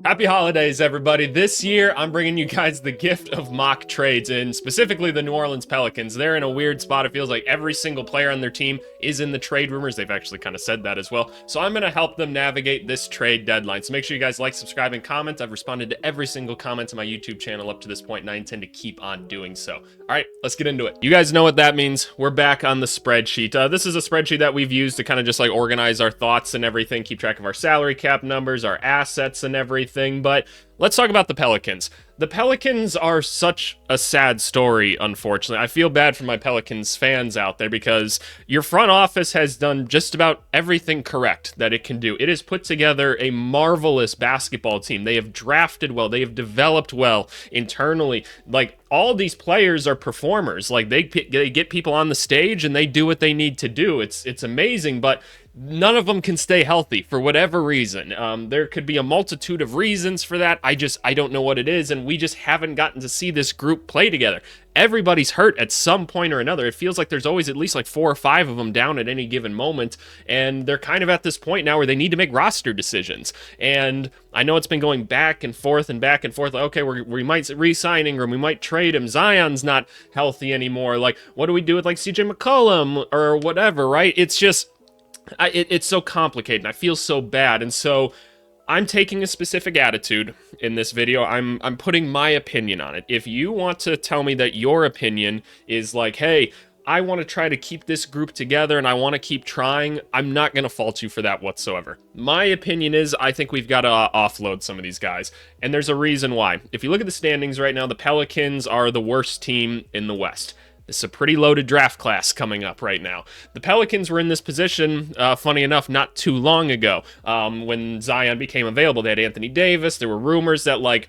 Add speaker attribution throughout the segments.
Speaker 1: Happy holidays, everybody. This year, I'm bringing you guys the gift of mock trades, and specifically the New Orleans Pelicans. They're in a weird spot. It feels like every single player on their team is in the trade rumors. They've actually kind of said that as well. So I'm going to help them navigate this trade deadline. So make sure you guys like, subscribe, and comment. I've responded to every single comment on my YouTube channel up to this point, and I intend to keep on doing so. All right, let's get into it. You guys know what that means. We're back on the spreadsheet. This is a spreadsheet that we've used to kind of just like organize our thoughts and everything, keep track of our salary cap numbers, our assets, and everything. But let's talk about the Pelicans. The Pelicans are such a sad story, unfortunately. I feel bad for my Pelicans fans out there because your front office has done just about everything correct that it can do. It has put together a marvelous basketball team. They have drafted well. They have developed well internally. Like, all these players are performers. Like, they get people on the stage and they do what they need to do. It's amazing, but none of them can stay healthy for whatever reason. There could be a multitude of reasons for that. I don't know what it is, and we just haven't gotten to see this group play together. Everybody's hurt at some point or another. It feels like there's always at least like 4 or 5 of them down at any given moment, and they're kind of at this point now where they need to make roster decisions. And I know it's been going back and forth and back and forth. Like, okay, we might re-sign Ingram, we might trade him. Zion's not healthy anymore. Like, what do we do with like CJ McCollum or whatever, right? It's just it's so complicated, and I feel so bad, and so I'm taking a specific attitude in this video. I'm putting my opinion on it. If you want to tell me that your opinion is like, hey, I want to try to keep this group together and I want to keep trying, I'm not going to fault you for that whatsoever. My opinion is I think we've got to offload some of these guys, and there's a reason why. If you look at the standings right now, the Pelicans are the worst team in the West. It's a pretty loaded draft class coming up right now. The Pelicans were in this position, funny enough, not too long ago. When Zion became available, they had Anthony Davis. There were rumors that, like,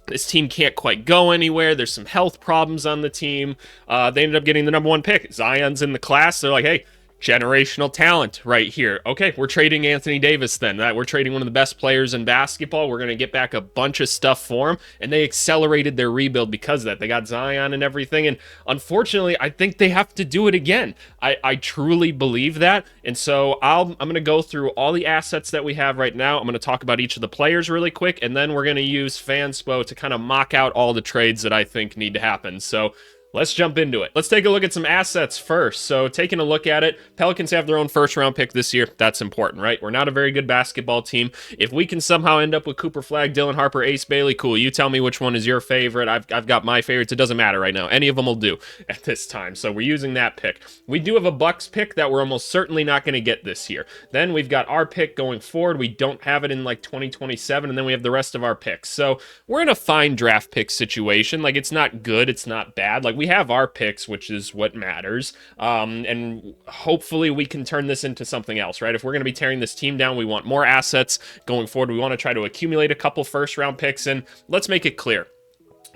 Speaker 1: this team can't quite go anywhere. There's some health problems on the team. They ended up getting the #1 pick. Zion's in the class. They're like, hey, generational talent right here. Okay, we're trading Anthony Davis then. We're trading one of the best players in basketball. We're going to get back a bunch of stuff for him. And they accelerated their rebuild because of that. They got Zion and everything. And unfortunately, I think they have to do it again. I truly believe that. And so I'm going to go through all the assets that we have right now. I'm going to talk about each of the players really quick. And then we're going to use Fanspo to kind of mock out all the trades that I think need to happen. So let's jump into it. Let's take a look at some assets first. So taking a look at it, Pelicans have their own first-round pick this year. That's important, right? We're not a very good basketball team. If we can somehow end up with Cooper Flagg, Dylan Harper, Ace Bailey, cool. You tell me which one is your favorite. I've got my favorites. It doesn't matter right now. Any of them will do at this time. So we're using that pick. We do have a Bucks pick that we're almost certainly not going to get this year. Then we've got our pick going forward. We don't have it in like 2027, and then we have the rest of our picks. So we're in a fine draft pick situation. Like, it's not good. It's not bad. Like, we have our picks, which is what matters, and hopefully we can turn this into something else, right? If we're going to be tearing this team down, we want more assets going forward. We want to try to accumulate a couple first-round picks, and let's make it clear.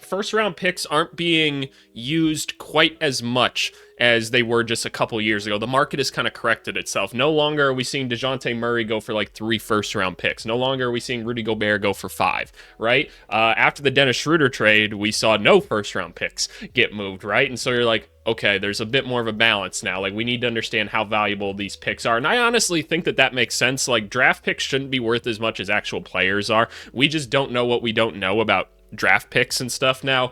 Speaker 1: First-round picks aren't being used quite as much as they were just a couple years ago. The market has kind of corrected itself. No longer are we seeing DeJounte Murray go for like 3 first-round picks. No longer are we seeing Rudy Gobert go for 5, right? After the Dennis Schroeder trade, we saw no first-round picks get moved, right? And so you're like, okay, there's a bit more of a balance now. Like, we need to understand how valuable these picks are. And I honestly think that makes sense. Like, draft picks shouldn't be worth as much as actual players are. We just don't know what we don't know about draft picks and stuff now.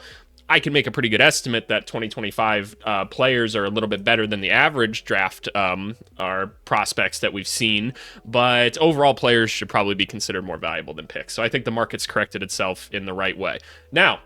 Speaker 1: I can make a pretty good estimate that 2025 players are a little bit better than the average draft our prospects that we've seen, but overall players should probably be considered more valuable than picks. So I think the market's corrected itself in the right way. Now,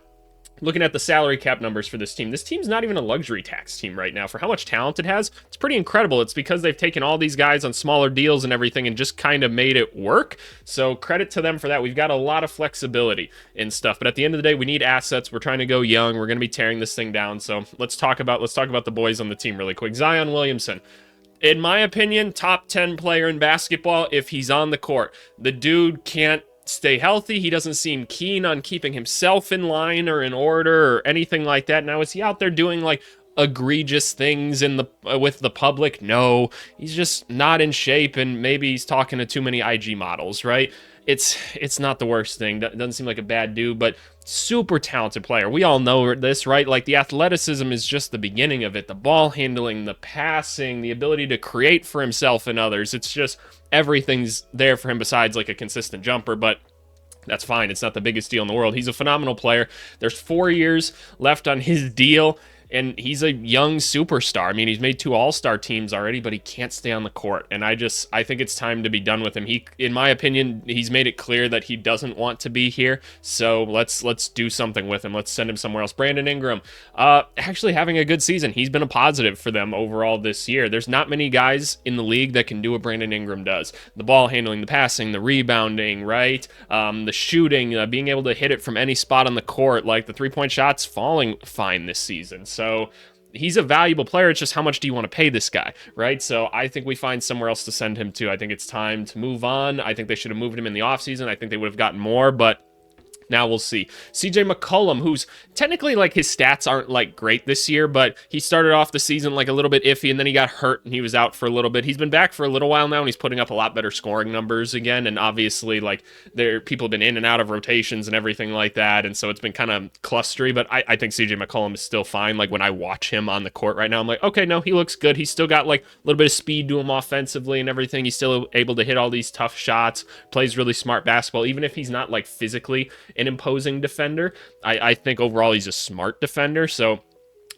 Speaker 1: looking at the salary cap numbers for this team's not even a luxury tax team right now. For how much talent it has, it's pretty incredible. It's because they've taken all these guys on smaller deals and everything and just kind of made it work. So credit to them for that. We've got a lot of flexibility in stuff, but at the end of the day, we need assets. We're trying to go young. We're going to be tearing this thing down. So let's talk about the boys on the team really quick. Zion Williamson, in my opinion, top 10 player in basketball if he's on the court. The dude can't stay healthy. He doesn't seem keen on keeping himself in line or in order or anything like that. Now, is he out there doing like egregious things with the public? No, he's just not in shape, and maybe he's talking to too many IG models, right? It's not the worst thing. Doesn't seem like a bad dude, but super talented player. We all know this, right? Like, the athleticism is just the beginning of it. The ball handling, the passing, the ability to create for himself and others. It's just everything's there for him besides like a consistent jumper, but That's fine. It's not the biggest deal in the world. He's a phenomenal player. There's 4 years left on his deal, and he's a young superstar. I mean, he's made 2 all-star teams already, but he can't stay on the court. And I think it's time to be done with him. In my opinion, he's made it clear that he doesn't want to be here. So let's do something with him. Let's send him somewhere else. Brandon Ingram, actually having a good season. He's been a positive for them overall this year. There's not many guys in the league that can do what Brandon Ingram does. The ball handling, the passing, the rebounding, right? The shooting, being able to hit it from any spot on the court. Like, the three-point shots falling fine this season. So he's a valuable player. It's just, how much do you want to pay this guy, right? So I think we find somewhere else to send him to. I think it's time to move on. I think they should have moved him in the offseason. I think they would have gotten more, but now we'll see. CJ McCollum, who's technically, like, his stats aren't, like, great this year, but he started off the season, like, a little bit iffy, and then he got hurt, and he was out for a little bit. He's been back for a little while now, and he's putting up a lot better scoring numbers again, and obviously, like, people have been in and out of rotations and everything like that, and so it's been kind of clustery, but I think CJ McCollum is still fine. Like, when I watch him on the court right now, I'm like, okay, no, he looks good. He's still got, like, a little bit of speed to him offensively and everything. He's still able to hit all these tough shots, plays really smart basketball, even if he's not, like, physically an imposing defender. I think overall he's a smart defender, so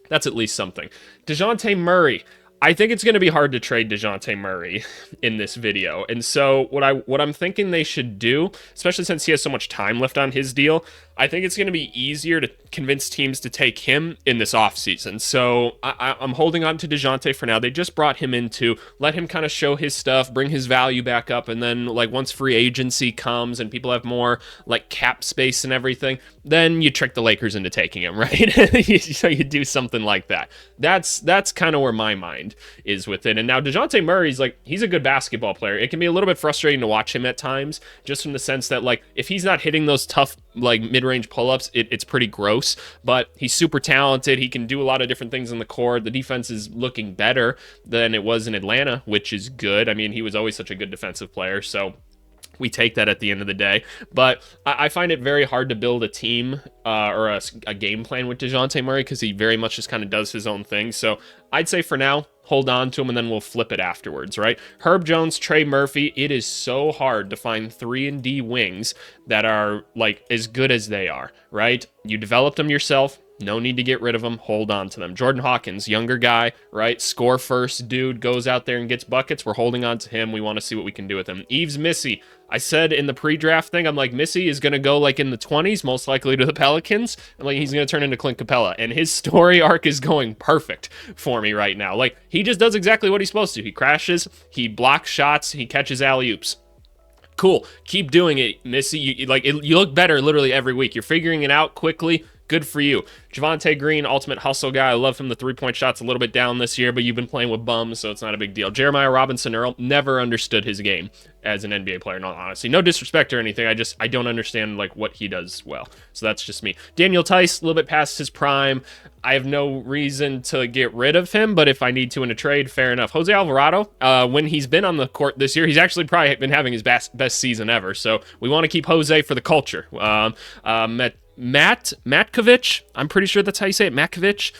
Speaker 1: that's at least something. DeJounte Murray. I think it's going to be hard to trade DeJounte Murray in this video. And so what I'm thinking they should do, especially since he has so much time left on his deal, I think it's going to be easier to convince teams to take him in this offseason. So I'm holding on to DeJounte for now. They just brought him in to let him kind of show his stuff, bring his value back up, and then, like, once free agency comes and people have more, like, cap space and everything, then you trick the Lakers into taking him, right? So you do something like that. That's kind of where my mind is with it. And now DeJounte Murray's, like, he's a good basketball player. It can be a little bit frustrating to watch him at times, just from the sense that, like, if he's not hitting those tough, like, mid-range pull-ups, it's pretty gross, but he's super talented. He can do a lot of different things in the court. The defense is looking better than it was in Atlanta, which is good. I mean, he was always such a good defensive player, so we take that at the end of the day. But I find it very hard to build a team or a game plan with DeJounte Murray, because he very much just kind of does his own thing. So I'd say for now, hold on to him, and then we'll flip it afterwards, right? Herb Jones, Trey Murphy. It is so hard to find 3-and-D wings that are, like, as good as they are, right? You developed them yourself. No need to get rid of them. Hold on to them. Jordan Hawkins, younger guy, right? Score first dude, goes out there and gets buckets. We're holding on to him. We want to see what we can do with him. Yves Missy. I said in the pre-draft thing, I'm like, Missy is going to go, like, in the 20s, most likely to the Pelicans. I'm like, he's going to turn into Clint Capella. And his story arc is going perfect for me right now. Like, he just does exactly what he's supposed to. He crashes, he blocks shots, he catches alley-oops. Cool. Keep doing it, Missy. You look better literally every week. You're figuring it out quickly. Good for you. Javonte Green, ultimate hustle guy. I love him. The three-point shot's a little bit down this year, but you've been playing with bums, so it's not a big deal. Jeremiah Robinson-Earl, never understood his game as an NBA player, in all honesty. No disrespect or anything. I don't understand, like, what he does well. So that's just me. Daniel Tice, a little bit past his prime. I have no reason to get rid of him, but if I need to in a trade, fair enough. Jose Alvarado, when he's been on the court this year, he's actually probably been having his best season ever. So we want to keep Jose for the culture. Matt Matkovic, I'm pretty sure that's how you say it, Matkovic.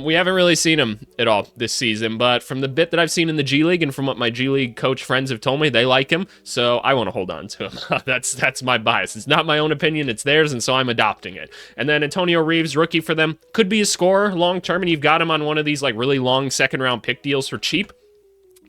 Speaker 1: We haven't really seen him at all this season, but from the bit that I've seen in the G League and from what my G League coach friends have told me, they like him, so I want to hold on to him. That's my bias. It's not my own opinion, it's theirs, and so I'm adopting it. And then Antonio Reeves, rookie for them, could be a scorer long term, and you've got him on one of these, like, really long second-round pick deals for cheap.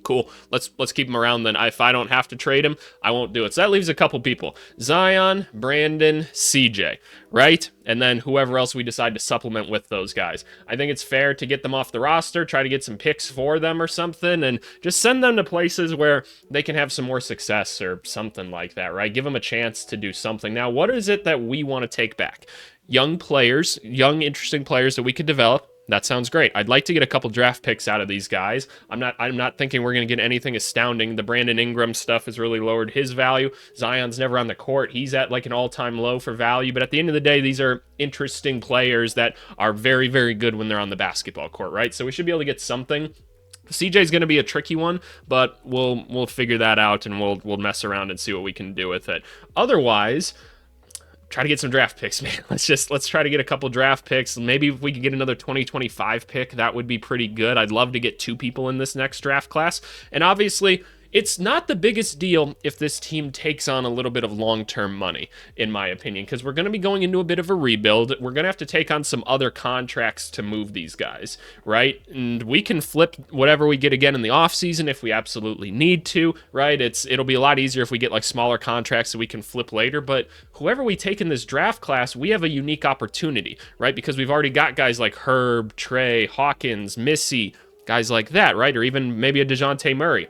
Speaker 1: Cool. Let's keep him around then. If I don't have to trade him, I won't do it. So that leaves a couple people. Zion, Brandon, CJ, right? And then whoever else we decide to supplement with those guys. I think it's fair to get them off the roster, try to get some picks for them or something, and just send them to places where they can have some more success or something like that, right? Give them a chance to do something. Now, what is it that we want to take back? Young players, young, interesting players that we could develop. That sounds great. I'd like to get a couple draft picks out of these guys. I'm not thinking we're going to get anything astounding. The Brandon Ingram stuff has really lowered his value. Zion's never on the court. He's at, like, an all-time low for value. But at the end of the day, these are interesting players that are very, very good when they're on the basketball court, right? So we should be able to get something. CJ's going to be a tricky one, but we'll figure that out, and we'll mess around and see what we can do with it. Otherwise, try to get some draft picks, man. Let's try to get a couple draft picks. Maybe if we could get another 2025 pick, that would be pretty good. I'd love to get 2 people in this next draft class. And obviously, It's not the biggest deal if this team takes on a little bit of long-term money, in my opinion, because we're going to be going into a bit of a rebuild. We're going to have to take on some other contracts to move these guys, right? And we can flip whatever we get again in the offseason if we absolutely need to, right? It'll be a lot easier if we get like smaller contracts that we can flip later, but whoever we take in this draft class, we have a unique opportunity, right? Because we've already got guys like Herb, Trey, Hawkins, Missy, guys like that, right? Or even maybe a DeJounte Murray.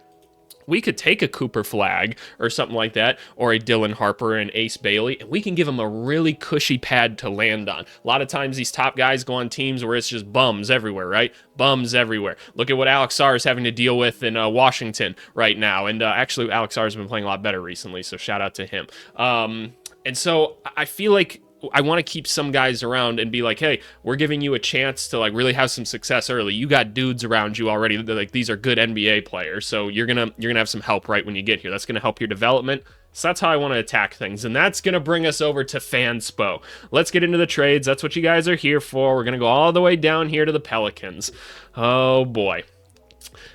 Speaker 1: We could take a Cooper Flagg or something like that, or a Dylan Harper and Ace Bailey, and we can give them a really cushy pad to land on. A lot of times these top guys go on teams where it's just bums everywhere, right? Bums everywhere. Look at what Alex Sarr is having to deal with in Washington right now. And actually, Alex Sarr has been playing a lot better recently, so shout out to him. And so I feel like I want to keep some guys around and be like, hey, we're giving you a chance to like really have some success early. You got dudes around you already. They're like, these are good NBA players. So you're gonna have some help right when you get here. That's gonna help your development. So that's how I want to attack things. And that's gonna bring us over to Fanspo. Let's get into the trades. That's what you guys are here for. We're gonna go all the way down here to the Pelicans. Oh boy.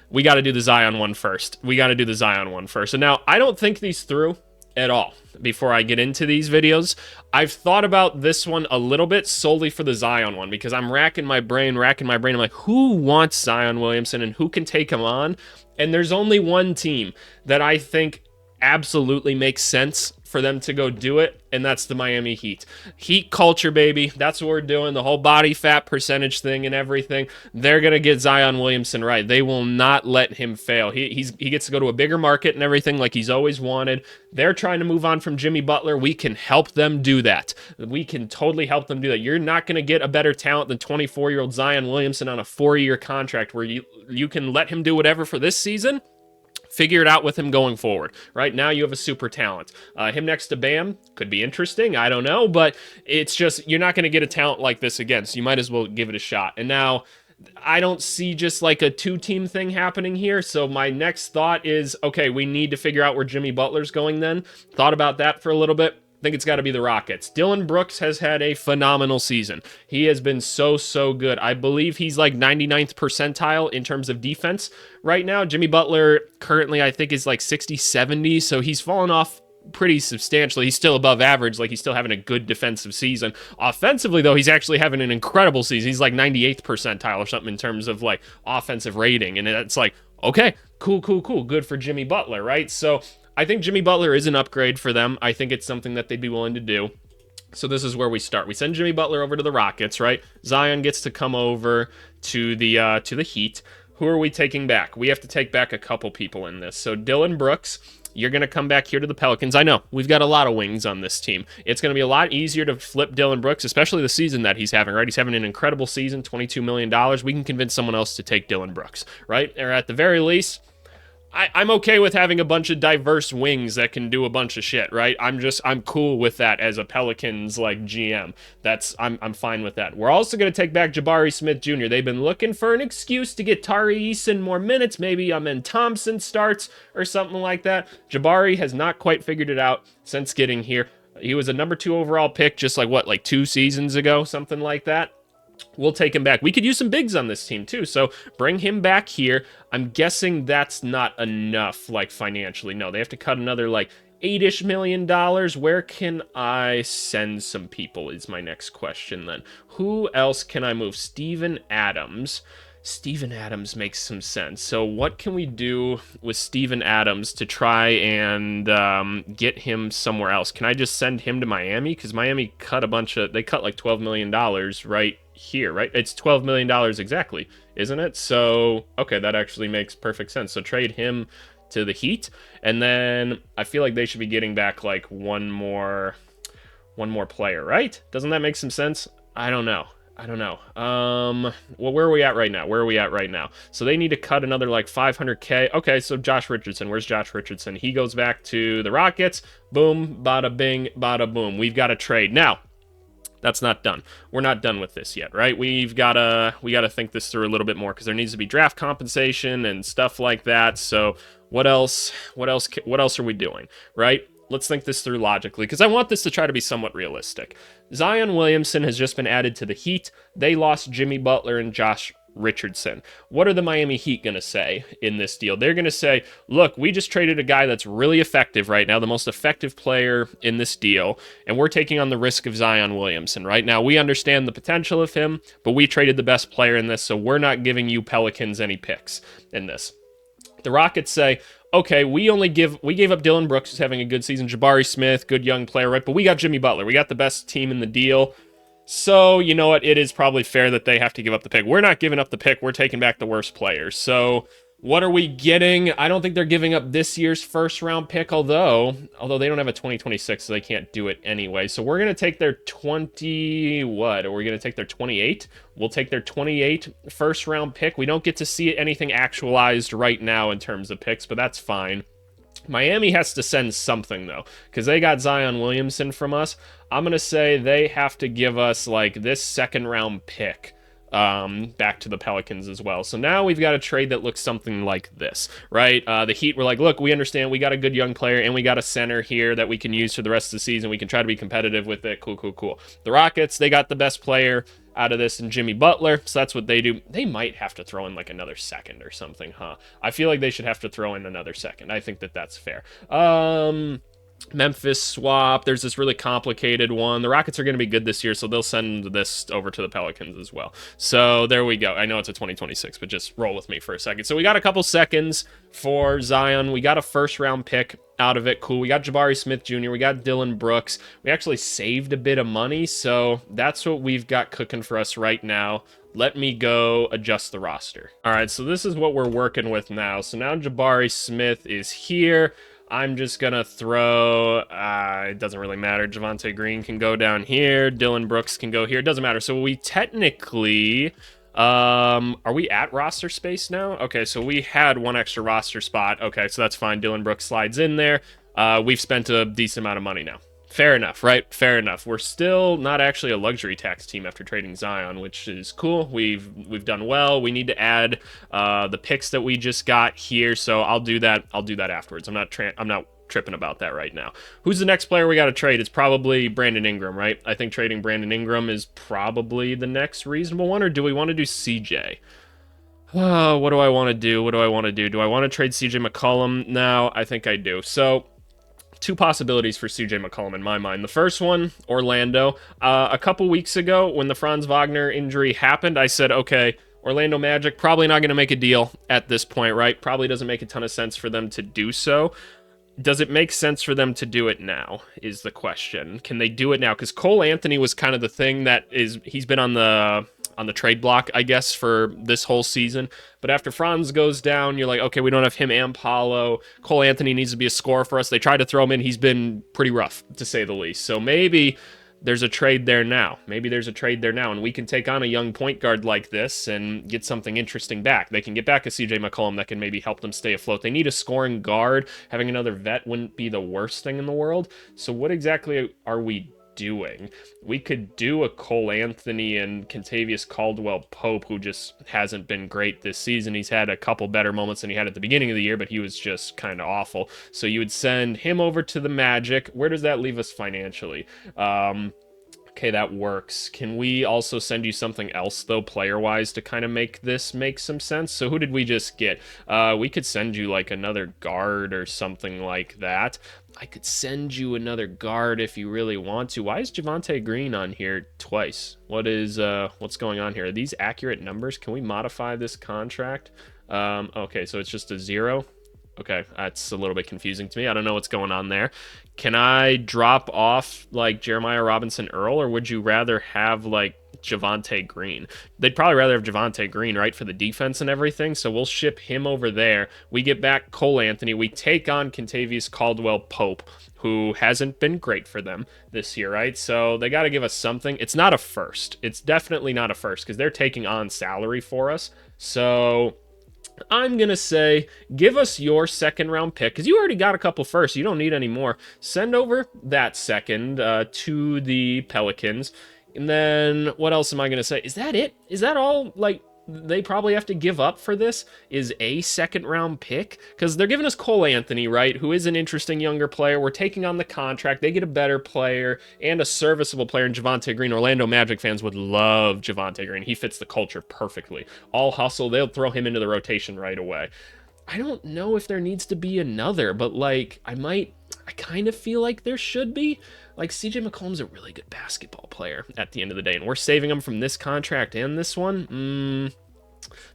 Speaker 1: We got to do the Zion one first. And now I don't think these through at all before I get into these videos. I've thought about this one a little bit solely for the Zion one because I'm racking my brain. I'm like, who wants Zion Williamson and who can take him on? And there's only one team that I think absolutely makes sense for them to go do it, and that's the Miami Heat. Heat culture, baby. That's what we're doing. The whole body fat percentage thing and everything. They're going to get Zion Williamson right. They will not let him fail. He gets to go to a bigger market and everything like he's always wanted. They're trying to move on from Jimmy Butler. We can help them do that. We can totally help them do that. You're not going to get a better talent than 24-year-old Zion Williamson on a 4-year contract where you can let him do whatever for this season. Figure it out with him going forward. Right now, you have a super talent. Him next to Bam could be interesting. I don't know, but it's just you're not going to get a talent like this again, so you might as well give it a shot. And now, I don't see just like a 2-team thing happening here. So my next thought is, okay, we need to figure out where Jimmy Butler's going then. Thought about that for a little bit. I think it's got to be the Rockets. Dillon Brooks has had a phenomenal season. He has been so good. I believe he's like 99th percentile in terms of defense right now. Jimmy Butler currently, I think, is like 60, 70. So he's fallen off pretty substantially. He's still above average. Like he's still having a good defensive season. Offensively, though, he's actually having an incredible season. He's like 98th percentile or something in terms of like offensive rating. And it's like, okay, cool. Good for Jimmy Butler, right? So I think Jimmy Butler is an upgrade for them. I think it's something that they'd be willing to do. So this is where we start. We send Jimmy Butler over to the Rockets, right? Zion gets to come over to the Heat. Who are we taking back? We have to take back a couple people in this. So Dillon Brooks, you're going to come back here to the Pelicans. I know, we've got a lot of wings on this team. It's going to be a lot easier to flip Dillon Brooks, especially the season that he's having, right? He's having an incredible season, $22 million. We can convince someone else to take Dillon Brooks, right? Or at the very least, I'm okay with having a bunch of diverse wings that can do a bunch of shit, right? I'm cool with that as a Pelicans like GM. I'm fine with that. We're also going to take back Jabari Smith Jr. They've been looking for an excuse to get Tari Eason more minutes. Maybe Amen Thompson starts or something like that. Jabari has not quite figured it out since getting here. He was a number 2 overall pick just like 2 seasons ago, something like that. We'll take him back. We could use some bigs on this team too, so bring him back here. I'm guessing that's not enough, like financially. No, they have to cut another like $8-ish million. Where can I send some people is my next question then. Who else can I move? Steven Adams. Steven Adams makes some sense. So what can we do with Steven Adams to try and get him somewhere else? Can I just send him to Miami? Because Miami cut they cut like $12 million right here, right? It's $12 million exactly, isn't it? So, okay, that actually makes perfect sense. So trade him to the Heat, and then I feel like they should be getting back like one more player, right? Doesn't that make some sense? I don't know. Well, where are we at right now? So they need to cut another like $500K. Okay, so Josh Richardson. Where's Josh Richardson? He goes back to the Rockets. Boom, bada bing, bada boom. We've got a trade. Now, that's not done. We're not done with this yet, right? We gotta think this through a little bit more because there needs to be draft compensation and stuff like that. So what else are we doing, right? Let's think this through logically, because I want this to try to be somewhat realistic. Zion Williamson has just been added to the Heat. They lost Jimmy Butler and Josh Richardson. What are the Miami Heat going to say in this deal? They're going to say, look, we just traded a guy that's really effective right now, the most effective player in this deal, and we're taking on the risk of Zion Williamson. Right now, we understand the potential of him, but we traded the best player in this, so we're not giving you Pelicans any picks in this. The Rockets say, okay, we gave up Dylan Brooks, who's having a good season, Jabari Smith, good young player, right? But we got Jimmy Butler. We got the best team in the deal. So, you know what? It is probably fair that they have to give up the pick. We're not giving up the pick. We're taking back the worst players. So, what are we getting? I don't think they're giving up this year's first-round pick, although they don't have a 2026, so they can't do it anyway. So, we're going to take their 20, what? Are we going to take their 28? We'll take their 28 first-round pick. We don't get to see anything actualized right now in terms of picks, but that's fine. Miami has to send something, though, because they got Zion Williamson from us. I'm going to say they have to give us, like, this second-round pick back to the Pelicans as well. So now we've got a trade that looks something like this, right? The Heat were like, look, we understand we got a good young player, and we got a center here that we can use for the rest of the season. We can try to be competitive with it. Cool. The Rockets, they got the best player out of this and Jimmy Butler, so that's what they do. They might have to throw in like another second or something, huh? I feel like they should have to throw in another second. I think that that's fair. Memphis swap. There's this really complicated one. The Rockets are going to be good this year, so they'll send this over to the Pelicans as well. So there we go. I know it's a 2026, but just roll with me for a second. So we got a couple seconds for Zion. We got a first-round pick out of it. Cool. We got Jabari Smith Jr. We got Dylan Brooks. We actually saved a bit of money, so that's what we've got cooking for us right now. Let me go adjust the roster. All right, so this is what we're working with now. So now Jabari Smith is here. I'm just going to throw, it doesn't really matter. Javonte Green can go down here. Dylan Brooks can go here. It doesn't matter. So we technically, are we at roster space now? Okay, so we had one extra roster spot. Okay, so that's fine. Dylan Brooks slides in there. We've spent a decent amount of money now. Fair enough, right? Fair enough. We're still not actually a luxury tax team after trading Zion, which is cool. We've done well. We need to add the picks that we just got here, so I'll do that. I'll do that afterwards. I'm not tripping about that right now. Who's the next player we got to trade? It's probably Brandon Ingram, right? I think trading Brandon Ingram is probably the next reasonable one, or do we want to do CJ? What do I want to do? Do I want to trade CJ McCollum now? I think I do. So two possibilities for CJ McCollum in my mind. The first one, Orlando. A couple weeks ago, when the Franz Wagner injury happened, I said, okay, Orlando Magic probably not going to make a deal at this point, right? Probably doesn't make a ton of sense for them to do so. Does it make sense for them to do it now, is the question. Can they do it now? Because Cole Anthony was kind of the thing he's been on the trade block, I guess, for this whole season. But after Franz goes down, you're like, okay, we don't have him and Paulo. Cole Anthony needs to be a scorer for us. They tried to throw him in. He's been pretty rough, to say the least. So maybe there's a trade there now. And we can take on a young point guard like this and get something interesting back. They can get back a CJ McCollum that can maybe help them stay afloat. They need a scoring guard. Having another vet wouldn't be the worst thing in the world. So what exactly are we doing? We could do a Cole Anthony and Kentavious Caldwell-Pope, who just hasn't been great this season. He's had a couple better moments than he had at the beginning of the year, but he was just kind of awful. So you would send him over to the Magic. Where does that leave us financially? Okay, that works. Can we also send you something else, though, player-wise, to kind of make this make some sense? So who did we just get? We could send you, like, another guard or something like that. I could send you another guard if you really want to. Why is Javonte Green on here twice? What's going on here? Are these accurate numbers? Can we modify this contract? Okay, so it's just a 0. Okay, that's a little bit confusing to me. I don't know what's going on there. Can I drop off, like, Jeremiah Robinson-Earl, or would you rather have, like, Javonte Green? They'd probably rather have Javonte Green, right, for the defense and everything, so we'll ship him over there. We get back Cole Anthony. We take on Kentavious Caldwell-Pope, who hasn't been great for them this year, right? So they got to give us something. It's not a first. It's definitely not a first, because they're taking on salary for us. So I'm going to say, give us your second round pick, because you already got a couple firsts. You don't need any more. Send over that second to the Pelicans. And then what else am I going to say? Is that it? Is that all, like, they probably have to give up for this is a second-round pick, because they're giving us Cole Anthony, right, who is an interesting younger player. We're taking on the contract. They get a better player and a serviceable player in Javonte Green. Orlando Magic fans would love Javonte Green. He fits the culture perfectly. All hustle. They'll throw him into the rotation right away. I don't know if there needs to be another, but, like, I kind of feel like there should be. Like, CJ McCollum's a really good basketball player at the end of the day, and we're saving him from this contract and this one.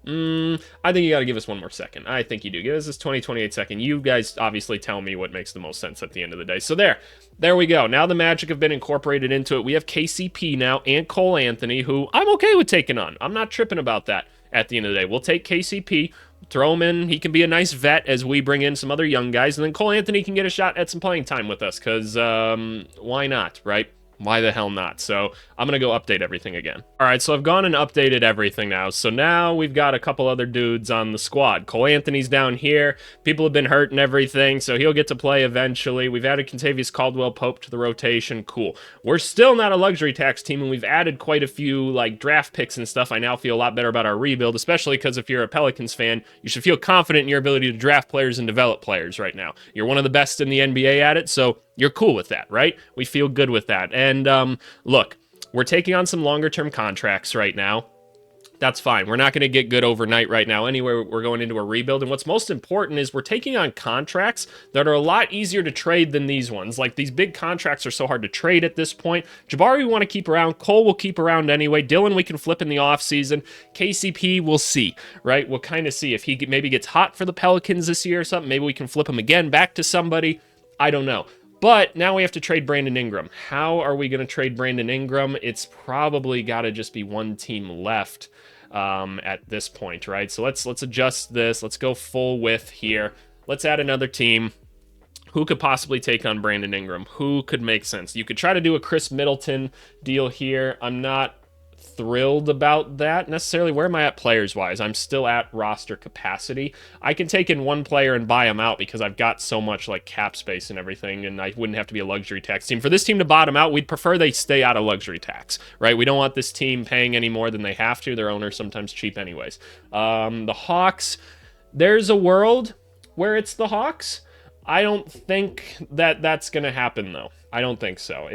Speaker 1: I think you got to give us one more second. I think you do. Give us this 2028 second. You guys obviously tell me what makes the most sense at the end of the day. So there we go. Now the Magic have been incorporated into it. We have KCP now and Cole Anthony, who I'm okay with taking on. I'm not tripping about that at the end of the day. We'll take KCP, throw him in. He can be a nice vet as we bring in some other young guys, and then Cole Anthony can get a shot at some playing time with us, because why not, right? Why the hell not? So I'm going to go update everything again. All right, so I've gone and updated everything now. So now we've got a couple other dudes on the squad. Cole Anthony's down here. People have been hurt and everything, so he'll get to play eventually. We've added Kentavious Caldwell-Pope to the rotation. Cool. We're still not a luxury tax team, and we've added quite a few like draft picks and stuff. I now feel a lot better about our rebuild, especially because if you're a Pelicans fan, you should feel confident in your ability to draft players and develop players right now. You're one of the best in the NBA at it, so you're cool with that, right? We feel good with that. And look, we're taking on some longer-term contracts right now. That's fine. We're not going to get good overnight right now. Anyway, we're going into a rebuild. And what's most important is we're taking on contracts that are a lot easier to trade than these ones. Like, these big contracts are so hard to trade at this point. Jabari we want to keep around. Cole will keep around anyway. Dylan we can flip in the offseason. KCP we'll see, right? We'll kind of see if he maybe gets hot for the Pelicans this year or something. Maybe we can flip him again back to somebody. I don't know. But now we have to trade Brandon Ingram. How are we going to trade Brandon Ingram? It's probably got to just be one team left at this point, right? So let's adjust this. Let's go full width here. Let's add another team. Who could possibly take on Brandon Ingram? Who could make sense? You could try to do a Chris Middleton deal here. I'm not thrilled about that necessarily. Where am I at players-wise? I'm still at roster capacity. I can take in one player and buy him out because I've got so much like cap space and everything, and I wouldn't have to be a luxury tax team. For this team to bottom out, we'd prefer they stay out of luxury tax, right? We don't want this team paying any more than they have to. Their owner's sometimes cheap anyways. The Hawks, there's a world where it's the Hawks. I don't think that that's going to happen, though. I don't think so.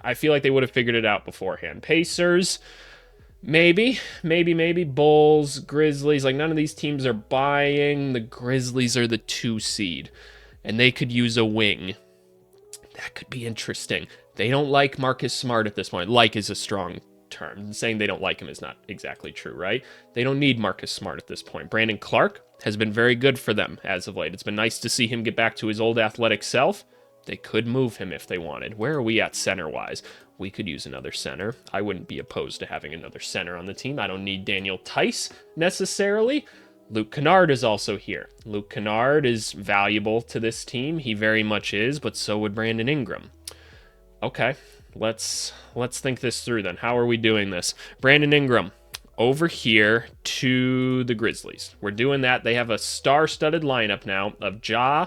Speaker 1: I feel like they would have figured it out beforehand. Pacers, maybe. Bulls, Grizzlies, like none of these teams are buying. The Grizzlies are the 2 seed, and they could use a wing. That could be interesting. They don't like Marcus Smart at this point. Like is a strong term. Saying they don't like him is not exactly true, right? They don't need Marcus Smart at this point. Brandon Clark has been very good for them as of late. It's been nice to see him get back to his old athletic self. They could move him if they wanted. Where are we at center-wise? We could use another center. I wouldn't be opposed to having another center on the team. I don't need Daniel Tice necessarily. Luke Kennard is also here. Luke Kennard is valuable to this team. He very much is, but so would Brandon Ingram. Okay, let's think this through then. How are we doing this? Brandon Ingram over here to the Grizzlies. We're doing that. They have a star-studded lineup now of Ja,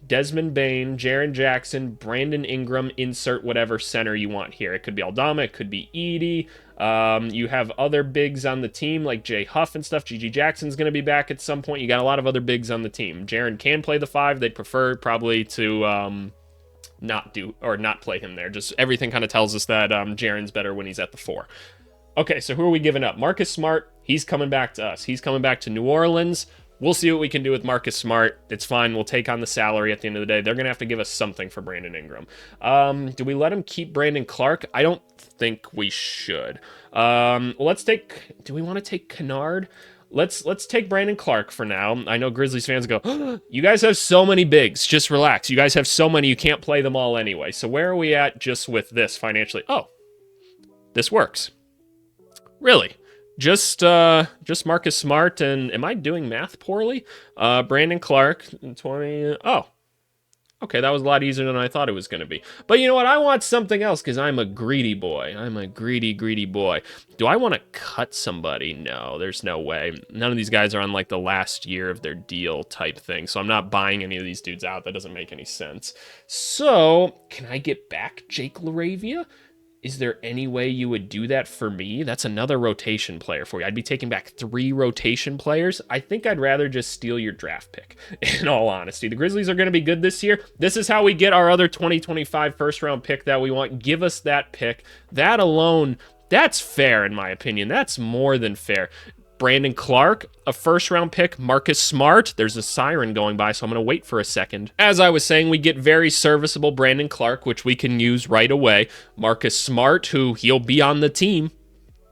Speaker 1: Desmond Bane, Jaren Jackson, Brandon Ingram, insert whatever center you want here. It could be Aldama, it could be Edey. You have other bigs on the team like Jay Huff and stuff. GG Jackson's going to be back at some point. You got a lot of other bigs on the team. Jaren can play the 5. They'd prefer probably to not play him there. Just everything kind of tells us that Jaren's better when he's at the 4. Okay, so who are we giving up? Marcus Smart, he's coming back to us. He's coming back to New Orleans. We'll see what we can do with Marcus Smart. It's fine. We'll take on the salary at the end of the day. They're going to have to give us something for Brandon Ingram. Do we let him keep Brandon Clark? I don't think we should. Do we want to take Kennard? Let's take Brandon Clark for now. I know Grizzlies fans go, oh, you guys have so many bigs. Just relax. You guys have so many, you can't play them all anyway. So where are we at just with this financially? Oh, this works. Really? Just Marcus Smart, and am I doing math poorly? Brandon Clark, 20. Oh, okay, that was a lot easier than I thought it was going to be. But you know what? I want something else because I'm a greedy boy. I'm a greedy boy. Do I want to cut somebody? No, there's no way. None of these guys are on like the last year of their deal type thing, so I'm not buying any of these dudes out. That doesn't make any sense. So, can I get back Jake LaRavia? Is there any way you would do that for me? That's another rotation player for you. I'd be taking back 3 rotation players. I think I'd rather just steal your draft pick, in all honesty. The Grizzlies are going to be good this year. This is how we get our other 2025 first-round pick that we want. Give us that pick. That alone, that's fair, in my opinion. That's more than fair. Brandon Clark, a first-round pick. Marcus Smart. There's a siren going by, so I'm going to wait for a second. As I was saying, we get very serviceable Brandon Clark, which we can use right away. Marcus Smart, who he'll be on the team.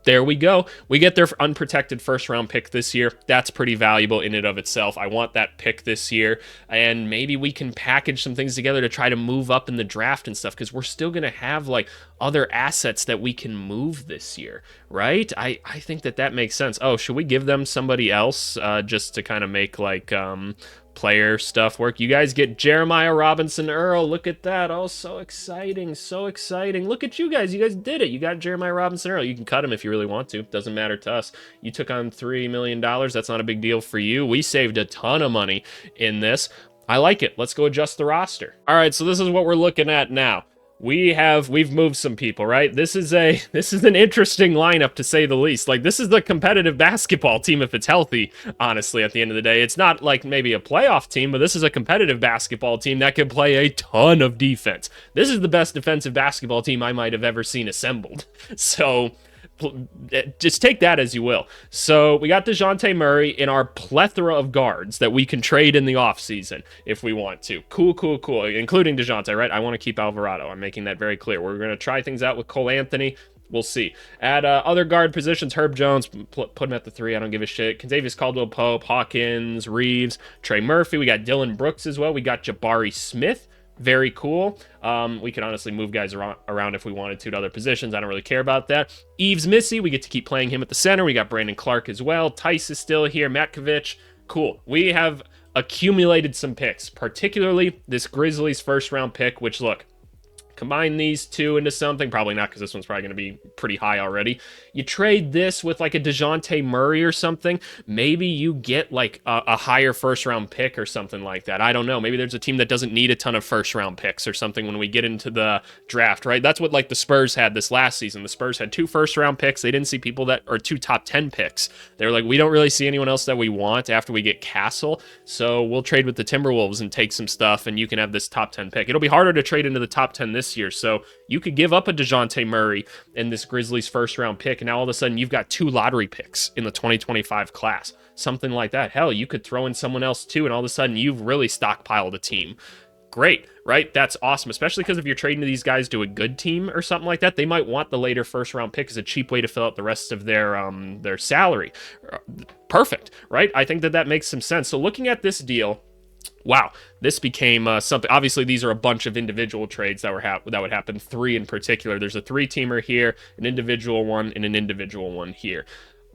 Speaker 1: There we go. We get their unprotected first-round pick this year. That's pretty valuable in and of itself. I want that pick this year, and maybe we can package some things together to try to move up in the draft and stuff, because we're still going to have, like, other assets that we can move this year, right? I think that makes sense. Oh, should we give them somebody else just to kind of make, like, player stuff work? You guys get Jeremiah Robinson Earl. Look at that. Oh, so exciting. So exciting. Look at you guys. You guys did it. You got Jeremiah Robinson Earl. You can cut him if you really want to. Doesn't matter to us. You took on $3 million. That's not a big deal for you. We saved a ton of money in this. I like it. Let's go adjust the roster. All right, so this is what we're looking at now. We've moved some people, right? This is an interesting lineup, to say the least. Like, this is the competitive basketball team if it's healthy, honestly, at the end of the day. It's not like maybe a playoff team, but this is a competitive basketball team that can play a ton of defense. This is the best defensive basketball team I might have ever seen assembled. So just take that as you will. So we got DeJounte Murray in our plethora of guards that we can trade in the offseason if we want to. Cool, including DeJounte, right? I want to keep Alvarado. I'm making that very clear. We're going to try things out with Cole Anthony. We'll see. At other guard positions, Herb Jones, put him at the 3. I don't give a shit. Kentavious Caldwell-Pope, Hawkins, Reeves, Trey Murphy. We got Dylan Brooks as well. We got Jabari Smith. Very cool. We could honestly move guys around if we wanted to other positions. I don't really care about that. Yves Missy, we get to keep playing him at the center. We got Brandon Clark as well. Tice is still here. Matkovich. Cool. We have accumulated some picks, particularly this Grizzlies first-round pick, which, look, combine these two into something. Probably not, because this one's probably going to be pretty high already. You trade this with like a DeJounte Murray or something. Maybe you get like a higher first-round pick or something like that. I don't know. Maybe there's a team that doesn't need a ton of first-round picks or something when we get into the draft, right? That's what like the Spurs had this last season. The Spurs had 2 first-round picks. They didn't see people that, or 2 top 10 picks. They were like, we don't really see anyone else that we want after we get Castle, so we'll trade with the Timberwolves and take some stuff, and you can have this top 10 pick. It'll be harder to trade into the top 10 this year, so you could give up a DeJounte Murray in this Grizzlies first-round pick, and now all of a sudden you've got 2 lottery picks in the 2025 class. Something like that. Hell, you could throw in someone else too, and all of a sudden you've really stockpiled a team. Great, right? That's awesome, especially because if you're trading to these guys to a good team or something like that, they might want the later first-round pick as a cheap way to fill out the rest of their salary. Perfect, right? I think that makes some sense. So looking at this deal, wow, this became something. Obviously, these are a bunch of individual trades that would happen. 3 in particular. There's a 3-teamer here, an individual one, and an individual one here.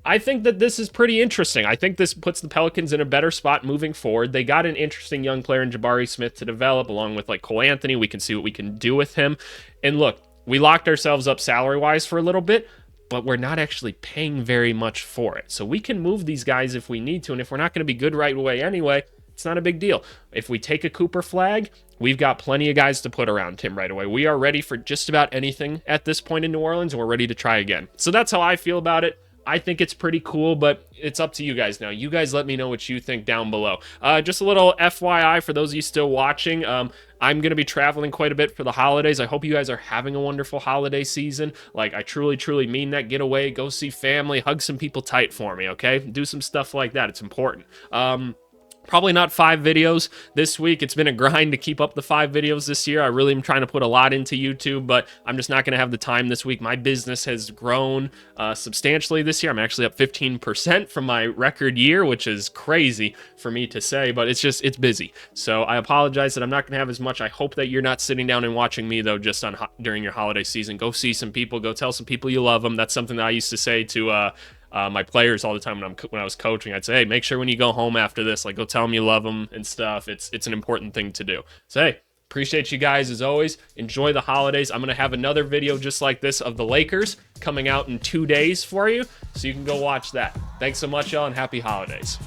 Speaker 1: I think that this is pretty interesting. I think this puts the Pelicans in a better spot moving forward. They got an interesting young player in Jabari Smith to develop, along with like Cole Anthony. We can see what we can do with him. And look, we locked ourselves up salary-wise for a little bit, but we're not actually paying very much for it. So we can move these guys if we need to, and if we're not going to be good right away anyway, it's not a big deal. If we take a Cooper Flag, we've got plenty of guys to put around him right away. We are ready for just about anything at this point in New Orleans, and we're ready to try again. So that's how I feel about it. I think it's pretty cool, but it's up to you guys now. You guys let me know what you think down below. Just a little FYI for those of you still watching. I'm going to be traveling quite a bit for the holidays. I hope you guys are having a wonderful holiday season. Like, I truly, truly mean that. Get away, go see family, hug some people tight for me, okay? Do some stuff like that. It's important. Probably not 5 videos this week. It's been a grind to keep up the 5 videos this year. I really am trying to put a lot into YouTube, but I'm just not going to have the time this week. My business has grown substantially this year. I'm actually up 15% from my record year, which is crazy for me to say, but it's busy. So I apologize that I'm not going to have as much. I hope that you're not sitting down and watching me, though, just during your holiday season. Go see some people. Go tell some people you love them. That's something that I used to say to my players all the time when I was coaching. I'd say, hey, make sure when you go home after this, like, go tell them you love them and stuff. It's an important thing to do. So, hey, appreciate you guys as always. Enjoy the holidays. I'm going to have another video just like this of the Lakers coming out in 2 days for you, so you can go watch that. Thanks so much, y'all, and happy holidays.